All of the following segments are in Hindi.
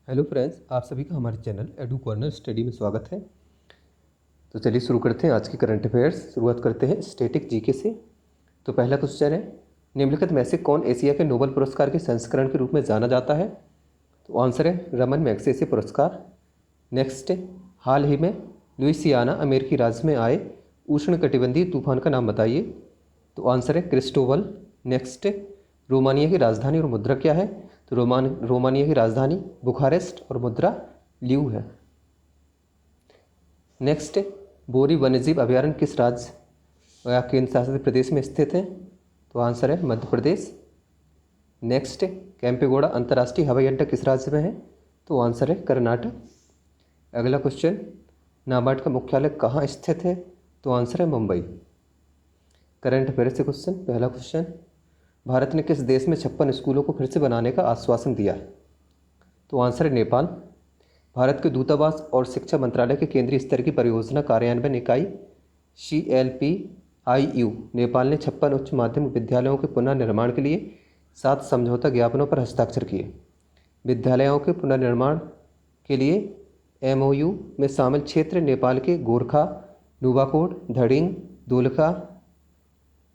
हेलो फ्रेंड्स, आप सभी का हमारे चैनल एडू कॉर्नर स्टडी में स्वागत है। तो चलिए शुरू करते हैं आज की करंट अफेयर्स। शुरुआत करते हैं स्टैटिक जीके से। तो पहला क्वेश्चन है, निम्नलिखित में से कौन एशिया के नोबेल पुरस्कार के संस्करण के रूप में जाना जाता है? तो आंसर है रमन मैग्सेसे पुरस्कार। नेक्स्ट, हाल ही में लुइसियाना अमेरिकी राज्य में आए उष्णकटिबंधीय तूफान का नाम बताइए। तो आंसर है क्रिस्टोबल। नेक्स्ट, रोमानिया की राजधानी और मुद्रा क्या है? तो रोमानिया की राजधानी बुखारेस्ट और मुद्रा ल्यू है। नेक्स्ट, बोरी वन्यजीव अभयारण्य किस राज्य या केंद्र शासित प्रदेश में स्थित है? तो आंसर है मध्य प्रदेश। नेक्स्ट, कैंपेगौड़ा अंतर्राष्ट्रीय हवाई अड्डा किस राज्य में है? तो आंसर है कर्नाटक। अगला क्वेश्चन, नाबार्ड का मुख्यालय कहाँ स्थित है? तो आंसर है मुंबई। करंट अफेयर से क्वेश्चन, पहला क्वेश्चन, भारत ने किस देश में 56 स्कूलों को फिर से बनाने का आश्वासन दिया है? तो आंसर है नेपाल। भारत के दूतावास और शिक्षा मंत्रालय के केंद्रीय स्तर की परियोजना कार्यान्वयन इकाई CLPIU नेपाल ने 56 उच्च माध्यमिक विद्यालयों के पुनर्निर्माण के लिए 7 समझौता ज्ञापनों पर हस्ताक्षर किए। विद्यालयों के पुनर्निर्माण के लिए MOU में शामिल क्षेत्र नेपाल के गोरखा, नुवाकोट, धड़िंग, दोलखा,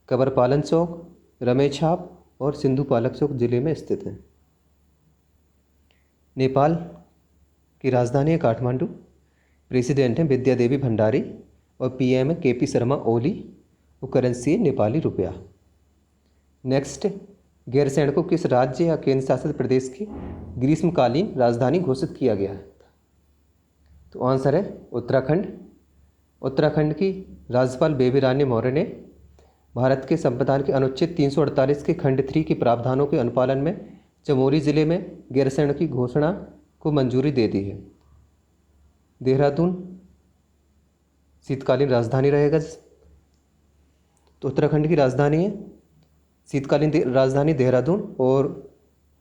कबरपालन चौक, रमेछाप और सिंधुपालक चौक जिले में स्थित है। नेपाल की राजधानी है काठमांडू। प्रेसिडेंट हैं विद्या देवी भंडारी और PM है KP शर्मा ओली और करेंसी है नेपाली रुपया। नेक्स्ट, गैरसैंण को किस राज्य या केंद्र शासित प्रदेश की ग्रीष्मकालीन राजधानी घोषित किया गया है? तो आंसर है उत्तराखंड। उत्तराखंड की राज्यपाल बेबी रानी मौर्य ने भारत के संविधान के अनुच्छेद 348 के खंड 3 के प्रावधानों के अनुपालन में चमोली जिले में गैरसैंण की घोषणा को मंजूरी दे दी है। देहरादून शीतकालीन राजधानी रहेगा। तो उत्तराखंड की राजधानी है शीतकालीन राजधानी देहरादून और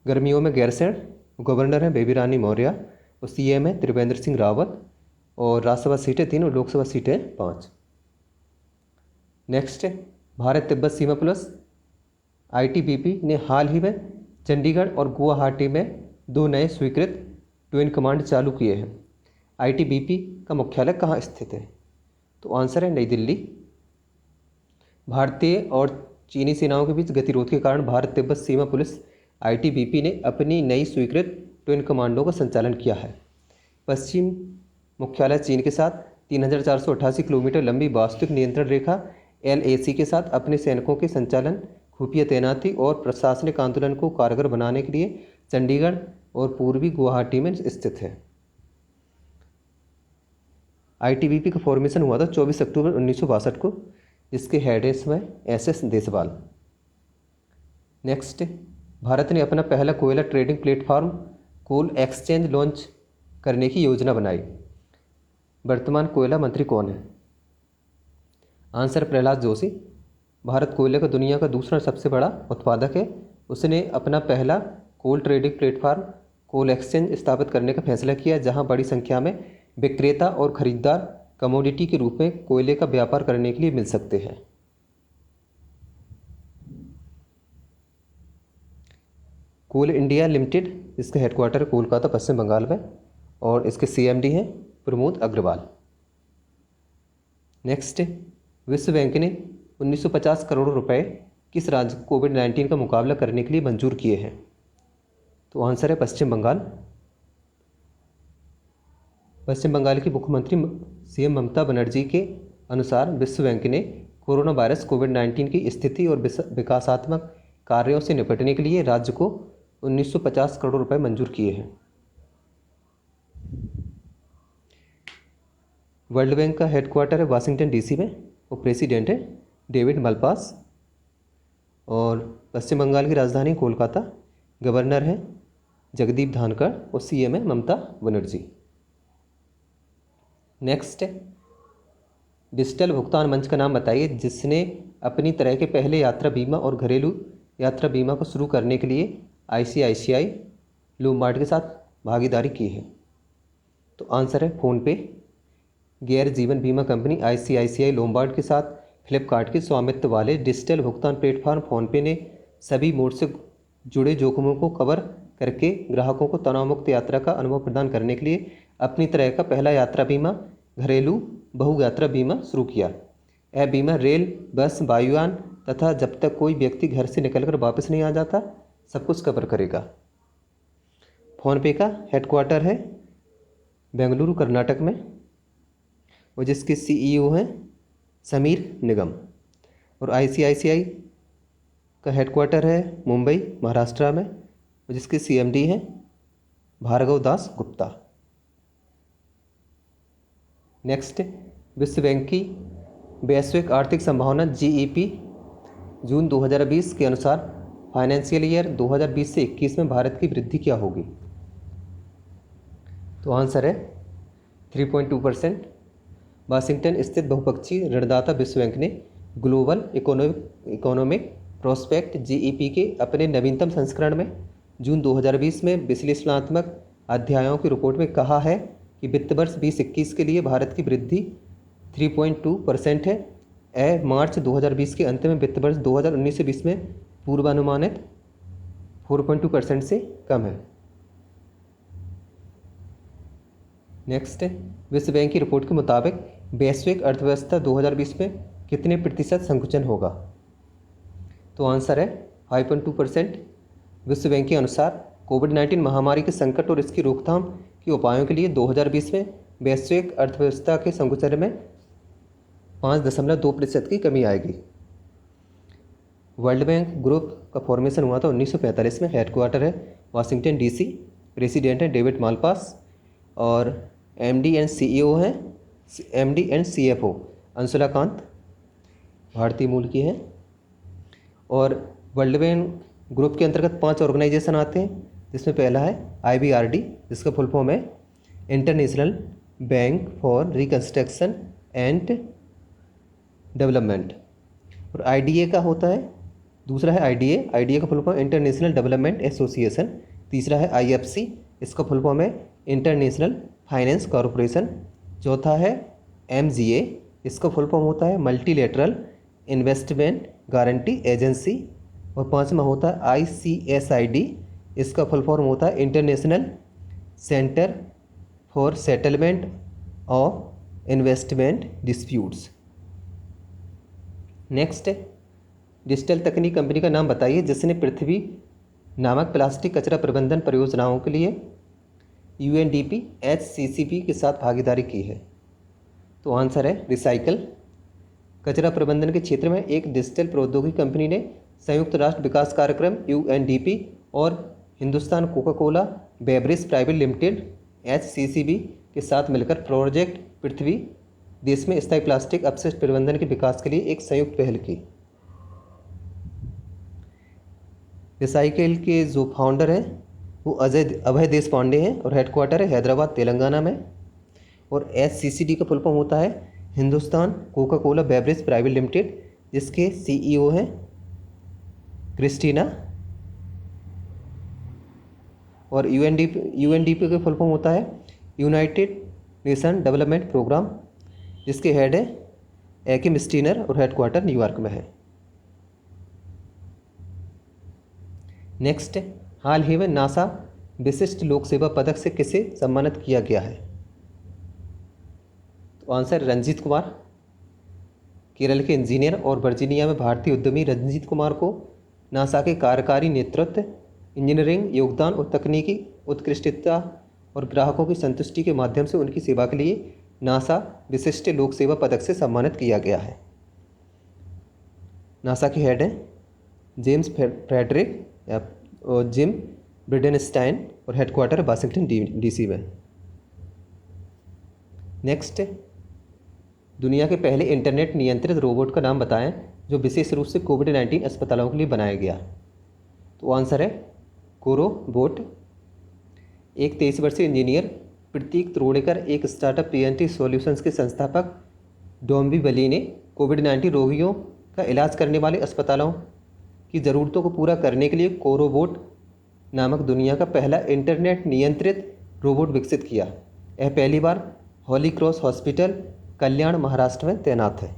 गर्मियों में गैरसैंण। गवर्नर हैं बेबी रानी मौर्य और CM है त्रिवेंद्र सिंह रावत और राज्यसभा सीटें 3 और लोकसभा सीटें 5। नेक्स्ट, भारत तिब्बत सीमा पुलिस ITBP ने हाल ही में चंडीगढ़ और गुवाहाटी में 2 नए स्वीकृत ट्विन कमांड चालू किए हैं। ITBP का मुख्यालय कहाँ स्थित है? तो आंसर है नई दिल्ली। भारतीय और चीनी सेनाओं के बीच गतिरोध के कारण भारत तिब्बत सीमा पुलिस ITBP ने अपनी नई स्वीकृत ट्विन कमांडों का संचालन किया है। पश्चिम मुख्यालय चीन के साथ 3488 किलोमीटर लंबी वास्तविक नियंत्रण रेखा LAC के साथ अपने सैनिकों के संचालन, खुफिया तैनाती और प्रशासनिक आंदोलन को कारगर बनाने के लिए चंडीगढ़ और पूर्वी गुवाहाटी में स्थित है। ITBP का फॉर्मेशन हुआ था 24 अक्टूबर 1962 को, जिसके हेड है इसमें SS देसवाल। नेक्स्ट, भारत ने अपना पहला कोयला ट्रेडिंग प्लेटफॉर्म कोल एक्सचेंज लॉन्च करने की योजना बनाई। वर्तमान कोयला मंत्री कौन है? आंसर प्रहलाद जोशी। भारत कोयले का दुनिया का दूसरा सबसे बड़ा उत्पादक है। उसने अपना पहला कोल ट्रेडिंग प्लेटफॉर्म कोल एक्सचेंज स्थापित करने का फैसला किया, जहां बड़ी संख्या में विक्रेता और खरीदार कमोडिटी के रूप में कोयले का व्यापार करने के लिए मिल सकते हैं। कोल इंडिया लिमिटेड, इसका हेडक्वार्टर कोलकाता पश्चिम बंगाल में और इसके CMD हैं प्रमोद अग्रवाल। नेक्स्ट, विश्व बैंक ने 1950 करोड़ रुपए किस राज्य को कोविड-19 का मुकाबला करने के लिए मंजूर किए हैं? तो आंसर है पश्चिम बंगाल। पश्चिम बंगाल की मुख्यमंत्री CM ममता बनर्जी के अनुसार विश्व बैंक ने कोरोना वायरस कोविड-19 की स्थिति और विकासात्मक कार्यों से निपटने के लिए राज्य को 1950 करोड़ रुपए मंजूर किए हैं। वर्ल्ड बैंक का हेडक्वार्टर है वाशिंगटन DC में और प्रेसिडेंट है डेविड मलपास और पश्चिम बंगाल की राजधानी कोलकाता। गवर्नर है जगदीप धानकर और CM है ममता बनर्जी। नेक्स्ट, डिजिटल भुगतान मंच का नाम बताइए जिसने अपनी तरह के पहले यात्रा बीमा और घरेलू यात्रा बीमा को शुरू करने के लिए ICICI लोम्बार्ड के साथ भागीदारी की है। तो आंसर है फ़ोनपे। गैर जीवन बीमा कंपनी ICICI लोम्बार्ड के साथ फ्लिपकार्ट के स्वामित्व वाले डिजिटल भुगतान प्लेटफॉर्म फ़ोनपे ने सभी मोड से जुड़े जोखिमों को कवर करके ग्राहकों को तनाव मुक्त यात्रा का अनुभव प्रदान करने के लिए अपनी तरह का पहला यात्रा बीमा घरेलू बहु यात्रा बीमा शुरू किया। यह बीमा रेल, बस, वायुयान तथा जब तक कोई व्यक्ति घर से निकलकर वापस नहीं आ जाता सब कुछ कवर करेगा। फ़ोनपे का हेडक्वार्टर है बेंगलुरु, कर्नाटक में, और जिसके CEO हैं समीर निगम। और ICICI का हेडक्वार्टर है मुंबई, महाराष्ट्र में, और जिसके CMD हैं भार्गव दास गुप्ता। नेक्स्ट, विश्व बैंक की वैश्विक आर्थिक संभावना GEP जून 2020 के अनुसार फाइनेंशियल ईयर 2020 से 21 में भारत की वृद्धि क्या होगी? तो आंसर है 3.2%। वाशिंगटन स्थित बहुपक्षीय ऋणदाता विश्व बैंक ने ग्लोबल इकोनॉमिक प्रोस्पेक्ट GEP के अपने नवीनतम संस्करण में जून 2020 में विश्लेषणात्मक अध्यायों की रिपोर्ट में कहा है कि वित्त वर्ष 2021 के लिए भारत की वृद्धि 3.2% है। यह मार्च 2020 के अंत में वित्त वर्ष 2019-20 में पूर्वानुमानित 4.2% से कम है। नेक्स्ट, विश्व बैंक की रिपोर्ट के मुताबिक वैश्विक अर्थव्यवस्था 2020 में कितने प्रतिशत संकुचन होगा? तो आंसर है 5.2%। विश्व बैंक के अनुसार कोविड-19 महामारी के संकट और इसकी रोकथाम के उपायों के लिए 2020 में वैश्विक अर्थव्यवस्था के संकुचन में 5.2% की कमी आएगी। वर्ल्ड बैंक ग्रुप का फॉर्मेशन हुआ था 1945 में। हेडक्वार्टर है वाशिंगटन DC, प्रेसिडेंट है डेविड मालपास, और MD and CFO Anshula Kant भारतीय मूल की हैं। और वर्ल्ड बैंक ग्रुप के अंतर्गत 5 ऑर्गेनाइजेशन आते हैं, जिसमें पहला है IBRD, जिसका फुल फॉर्म है international bank for reconstruction and development. और IDA का होता है, दूसरा है IDA का full form international development association. तीसरा है IFC, इसका फुल फॉर्म है इंटरनेशनल फाइनेंस कॉरपोरेशन। चौथा है MGA, इसका फुल फॉर्म होता है मल्टीलेटरल इन्वेस्टमेंट गारंटी एजेंसी। और पांचवा होता है ICSID, इसका फुल फॉर्म होता है international centre for settlement of investment disputes. Next, digital तकनीक कंपनी का नाम बताइए जिसने पृथ्वी नामक प्लास्टिक कचरा प्रबंधन परियोजनाओं के लिए UNDP HCCP के साथ भागीदारी की है। तो आंसर है रिसाइकल। कचरा प्रबंधन के क्षेत्र में एक डिजिटल प्रौद्योगिकी कंपनी ने संयुक्त राष्ट्र विकास कार्यक्रम UNDP और Hindustan Coca Cola beverage private limited HCCB के साथ मिलकर प्रोजेक्ट पृथ्वी देश में स्थायी प्लास्टिक अपशिष्ट प्रबंधन के विकास के लिए एक संयुक्त पहल की। रिसाइकल के जो फाउंडर हैं वो अभय देश पांडे हैं और हेडक्वार्टर है हैदराबाद, तेलंगाना में। और HCCD का फुल फॉर्म होता है Hindustan Coca Cola beverage private limited, जिसके CEO हैं क्रिस्टीना। और UNDP का फुल फॉर्म होता है यूनाइटेड नेशन डेवलपमेंट प्रोग्राम, जिसके हेड है एकिम स्टीनर और हेडक्वार्टर न्यूयॉर्क में है। नेक्स्ट, हाल ही में नासा विशिष्ट लोक सेवा पदक से किसे सम्मानित किया गया है? तो आंसर रंजीत कुमार। केरल के इंजीनियर और वर्जीनिया में भारतीय उद्यमी रंजीत कुमार को नासा के कार्यकारी नेतृत्व, इंजीनियरिंग योगदान और तकनीकी उत्कृष्टता और ग्राहकों की संतुष्टि के माध्यम से उनकी सेवा के लिए नासा विशिष्ट लोक सेवा पदक से सम्मानित किया गया है। नासा के हेड हैं जेम्स फ्रेडरिक और जिम ब्रिडेनस्टाइन और हेडक्वार्टर वाशिंगटन DC में। नेक्स्ट, दुनिया के पहले इंटरनेट नियंत्रित रोबोट का नाम बताएं जो विशेष रूप से कोविड-19 अस्पतालों के लिए बनाया गया। तो आंसर है कोरोबोट। एक 23 वर्षीय इंजीनियर प्रतीक त्रोड़ेकर एक स्टार्टअप PNT सॉल्यूशंस के संस्थापक डोम्बिवली ने कोविड-19 रोगियों का इलाज करने वाले अस्पतालों की ज़रूरतों को पूरा करने के लिए कोरोबोट नामक दुनिया का पहला इंटरनेट नियंत्रित रोबोट विकसित किया। यह पहली बार हॉली क्रॉस हॉस्पिटल, कल्याण, महाराष्ट्र में तैनात है।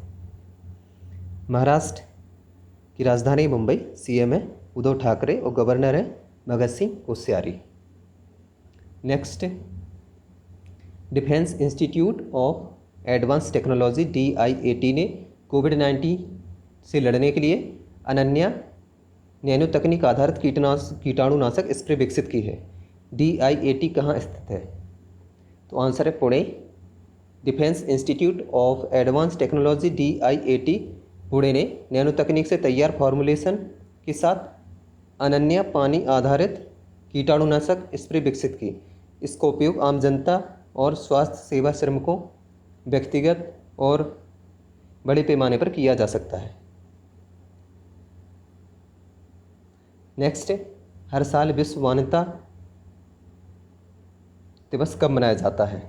महाराष्ट्र की राजधानी मुंबई, CM है उद्धव ठाकरे और गवर्नर है Bhagat Singh Koshyari. Next, defence institute of advanced technology DIAT ने कोविड-19 से लड़ने के लिए अनन्या नैनो तकनीक आधारित कीटाणुनाशक स्प्रे विकसित की है। DIAT कहाँ स्थित है? तो आंसर है Pune. Defence institute of advanced technology DIAT Pune ने नैनो तकनीक से तैयार फॉर्मुलेशन के साथ अनन्या पानी आधारित कीटाणुनाशक स्प्रे विकसित की। इसका उपयोग आम जनता और स्वास्थ्य सेवा श्रमिकों, व्यक्तिगत और बड़े पैमाने पर किया जा सकता है। नेक्स्ट, हर साल विश्व मानवता दिवस कब मनाया जाता है?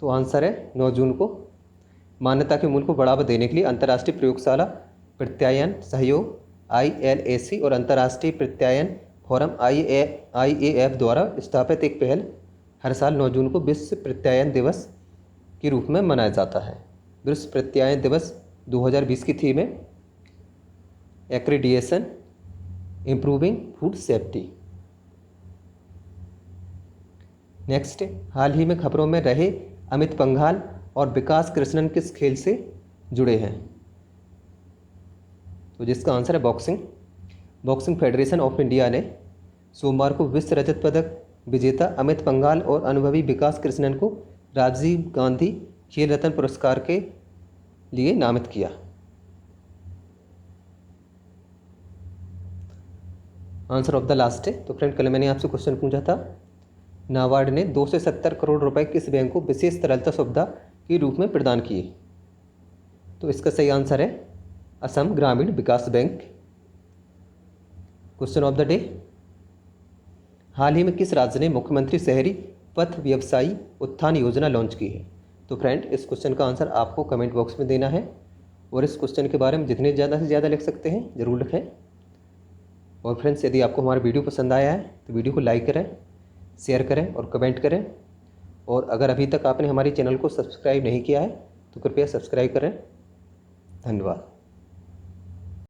तो आंसर है 9 जून को। मान्यता के मूल्य को बढ़ावा देने के लिए अंतर्राष्ट्रीय प्रयोगशाला प्रत्यायन सहयोग ILAC और अंतर्राष्ट्रीय प्रत्यायन फोरम IAF द्वारा स्थापित एक पहल हर साल 9 जून को विश्व प्रत्यायन दिवस के रूप में मनाया जाता है। विश्व प्रत्यायन दिवस 2020 की थीम है accreditation improving food safety. Next, हाल ही में खबरों में रहे अमित पंघाल और विकास कृष्णन किस खेल से जुड़े हैं? तो जिसका आंसर है boxing. Boxing federation of India ने सोमवार को विश्व रजत पदक विजेता अमित पंघाल और अनुभवी विकास कृष्णन को राजीव गांधी खेल रत्न पुरस्कार के लिए नामित किया। आंसर ऑफ द लास्ट है। तो फ्रेंड, कल मैंने आपसे क्वेश्चन पूछा था, नाबार्ड ने 2 से 70 करोड़ रुपए किस बैंक को विशेष तरलता सुविधा के रूप में प्रदान किए? तो इसका सही आंसर है Assam Gramin Vikas bank. Question of the day, हाल ही में किस राज्य ने मुख्यमंत्री शहरी पथ व्यवसायी उत्थान योजना लॉन्च की है? तो फ्रेंड, इस क्वेश्चन का आंसर आपको कमेंट बॉक्स में देना है और इस क्वेश्चन के बारे में जितने ज़्यादा से ज़्यादा लिख सकते हैं ज़रूर लिखें। और फ्रेंड्स, यदि आपको हमारा वीडियो पसंद आया है तो वीडियो को लाइक करें, शेयर करें और कमेंट करें। और अगर अभी तक आपने हमारे चैनल को सब्सक्राइब नहीं किया है तो कृपया सब्सक्राइब करें। धन्यवाद।